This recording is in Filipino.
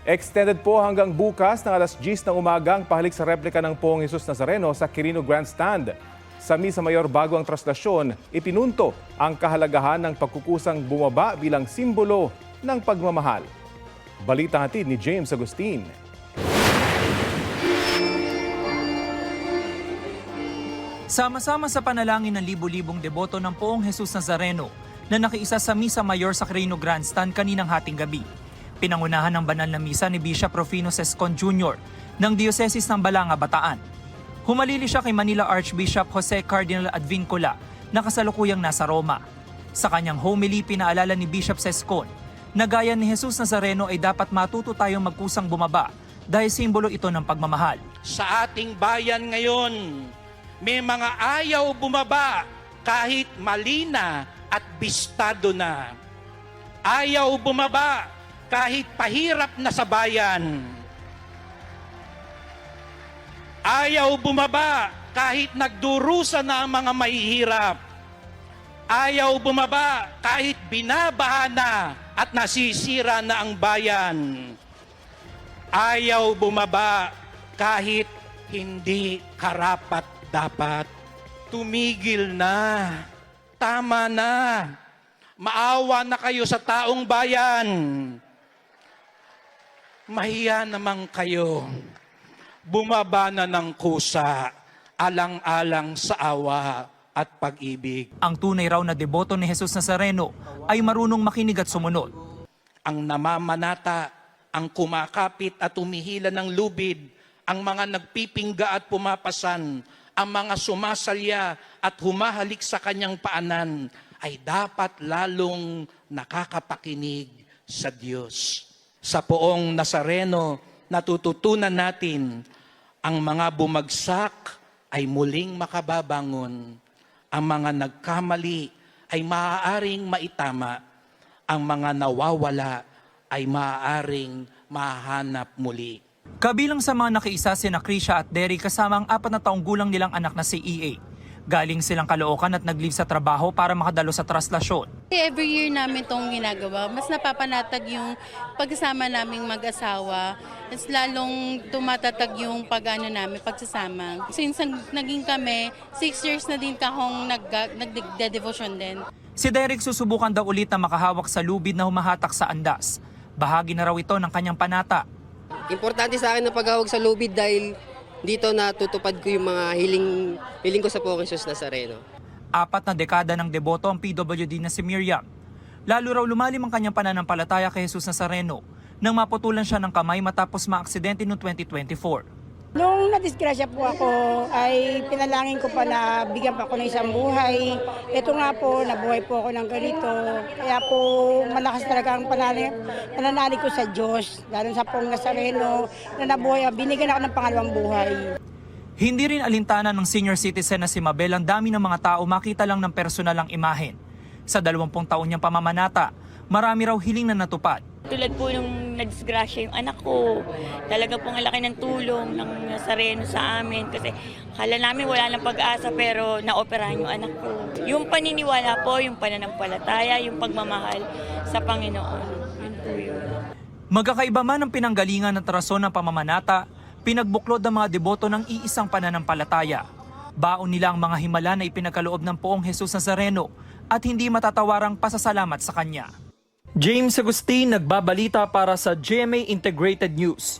Extended po hanggang bukas ng alas 10 ng umaga ang pahalik sa replika ng Poong Jesus Nazareno sa Quirino Grandstand. Sa Misa Mayor bago ang traslasyon, ipinunto ang kahalagahan ng pagkukusang bumaba bilang simbolo ng pagmamahal. Balita hatid ni James Agustin. Sama-sama sa panalangin ng libu-libong deboto ng Poong Jesus Nazareno na nakiisa sa Misa Mayor sa Quirino Grandstand kaninang hating gabi. Pinangunahan ng banal na misa ni Bishop Rufino Sescon Jr. ng Diocese ng Balanga, Bataan. Humalili siya kay Manila Archbishop Jose Cardinal Advincula na kasalukuyang nasa Roma. Sa kanyang homily, pinaalala ni Bishop Sescon na gaya ni Jesus Nazareno ay dapat matuto tayong magkusang bumaba dahil simbolo ito ng pagmamahal. Sa ating bayan ngayon, may mga ayaw bumaba kahit malina at bistado na. Ayaw bumaba kahit pahirap na sa bayan. Ayaw bumaba kahit nagdurusa na ang mga mahihirap. Ayaw bumaba kahit binabaha na at nasisira na ang bayan. Ayaw bumaba kahit hindi karapat-dapat. Tumigil na. Tama na. Maawa na kayo sa taong bayan. Mahiya naman kayo. Bumaba na ng kusa, alang-alang sa awa at pag-ibig. Ang tunay raw na deboto ni Jesus Nazareno ay marunong makinig at sumunod. Ang namamanata, ang kumakapit at umihila ng lubid, ang mga nagpipingga at pumapasan, ang mga sumasalya at humahalik sa kanyang paanan, ay dapat lalong nakakapakinig sa Diyos. Sa Poong Nazareno, natututunan natin ang mga bumagsak ay muling makababangon. Ang mga nagkamali ay maaaring maitama. Ang mga nawawala ay maaaring mahanap muli. Kabilang sa mga nakiisa sina Krisha at Derry kasama ang 4 na taong gulang nilang anak na si EA. Galing silang Caloocan at nag-leave sa trabaho para makadalo sa traslasyon. Every year namin itong ginagawa. Mas napapanatag yung pagsasama naming mag-asawa. Mas lalong tumatatag yung namin, pagsasama. Since naging kami, 6 years na din kahong nagde-devotion din. Si Derek susubukan daw ulit na makahawak sa lubid na humahatak sa andas. Bahagi na raw ito ng kanyang panata. Importante sa akin na paghawak sa lubid dahil dito natutupad ko yung mga hiling ko sa Poong Jesus Nazareno. 4 na dekada ng deboto ang PWD na si Miriam. Lalo raw lumalim ang kanyang pananampalataya kay Jesus Nazareno nang maputulan siya ng kamay matapos maaksidente noong 2024. Nung nadisgrasya po ako, ay pinalangin ko pa na bigyan pa ako ng isang buhay. Ito nga po, nabuhay po ako ng ganito. Kaya po, malakas talaga ang pananalig ko sa Diyos, lalo sa Poong Nazareno, na nabuhay, binigyan ako ng pangalawang buhay. Hindi rin alintana ng senior citizen na si Mabel ang dami ng mga tao makita lang ng personal ang imahen. Sa 20 taon niyang pamamanata, marami raw hiling na natupad. Tulad po nung nadisgrasya yung anak ko, talaga pong laki ng tulong ng Nazareno sa amin kasi akala namin wala ng pag-asa pero naoperahan yung anak ko. Yung paniniwala po, yung pananampalataya, yung pagmamahal sa Panginoon. Yun po yun. Magkakaiba man ang pinanggalingan at rason ng pamamanata, pinagbuklod ng mga deboto ng iisang pananampalataya. Baon nila ang mga himala na ipinagkaloob ng Poong Jesus Nazareno at hindi matatawarang pasasalamat sa Kanya. James Agustin, nagbabalita para sa GMA Integrated News.